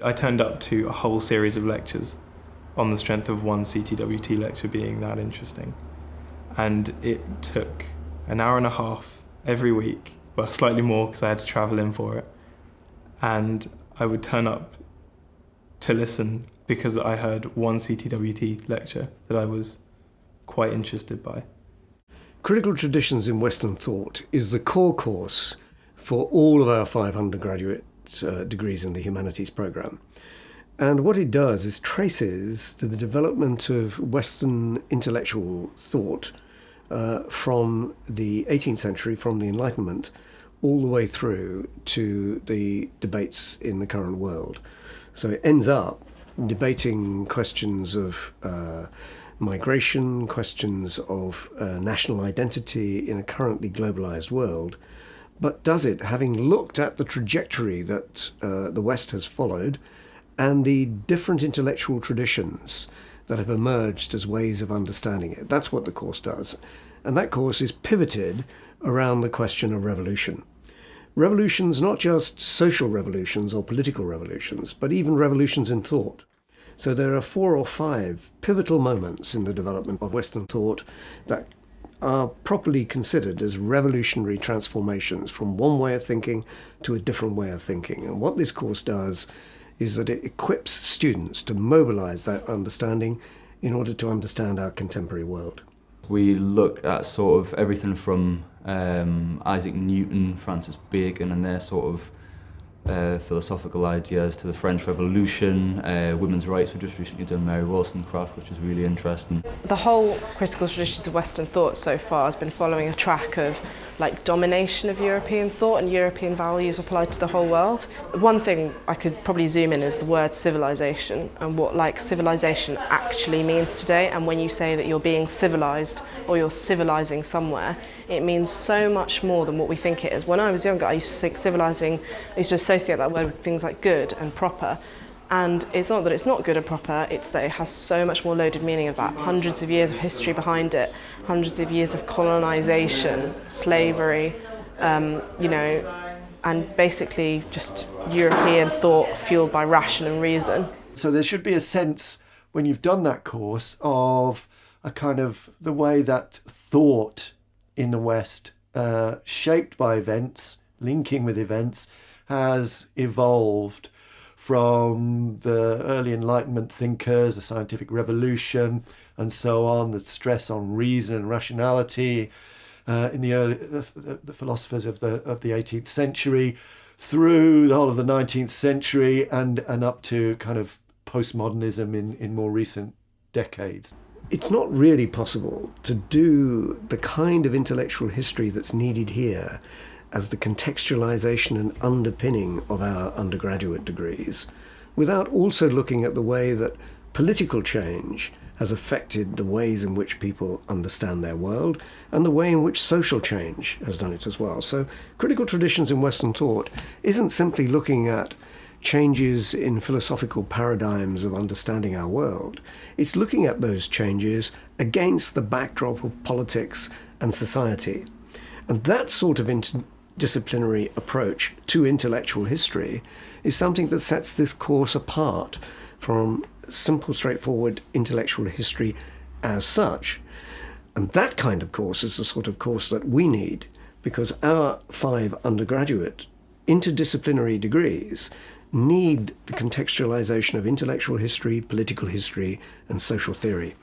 I turned up to a whole series of lectures on the strength of one CTWT lecture being that interesting. And it took an hour and a half every week, well, slightly more because I had to travel in for it. And I would turn up to listen because I heard one CTWT lecture that I was quite interested by. Critical Traditions in Western Thought is the core course for all of our 5 undergraduate degrees in the humanities programme. And what it does is traces to the development of Western intellectual thought from the 18th century, from the Enlightenment, all the way through to the debates in the current world. So it ends up debating questions of migration, questions of national identity in a currently globalized world, but does it having looked at the trajectory that the West has followed and the different intellectual traditions that have emerged as ways of understanding it. That's what the course does. And that course is pivoted around the question of revolution. Revolutions, not just social revolutions or political revolutions, but even revolutions in thought. So there are 4 or 5 pivotal moments in the development of Western thought that are properly considered as revolutionary transformations from one way of thinking to a different way of thinking. And what this course does is that it equips students to mobilize that understanding in order to understand our contemporary world. We look at sort of everything from Isaac Newton, Francis Bacon and their sort of philosophical ideas to the French Revolution, women's rights. We've just recently done Mary Wollstonecraft, which is really interesting. The whole Critical Traditions of Western Thought so far has been following a track of domination of European thought and European values applied to the whole world. One thing I could probably zoom in is the word civilization and what civilization actually means today. And when you say that you're being civilized or you're civilizing somewhere, it means so much more than what we think it is. When I was younger, I used to think civilizing, I used to associate that word with things like good and proper. And it's not that it's not good and proper, it's that it has so much more loaded meaning of that. Hundreds of years of history behind it, hundreds of years of colonization, slavery, and basically just European thought fueled by ration and reason. So there should be a sense, when you've done that course, of a kind of the way that thought in the West, shaped by events, linking with events, has evolved from the early Enlightenment thinkers, the scientific revolution, and so on, the stress on reason and rationality in the philosophers of the 18th century, through the whole of the 19th century, and up to kind of postmodernism in more recent decades. It's not really possible to do the kind of intellectual history that's needed here as the contextualization and underpinning of our undergraduate degrees, without also looking at the way that political change has affected the ways in which people understand their world and the way in which social change has done it as well. So Critical Traditions in Western Thought isn't simply looking at changes in philosophical paradigms of understanding our world. It's looking at those changes against the backdrop of politics and society. And that sort of disciplinary approach to intellectual history is something that sets this course apart from simple, straightforward intellectual history as such. And that kind of course is the sort of course that we need, because our 5 undergraduate interdisciplinary degrees need the contextualization of intellectual history, political history, and social theory.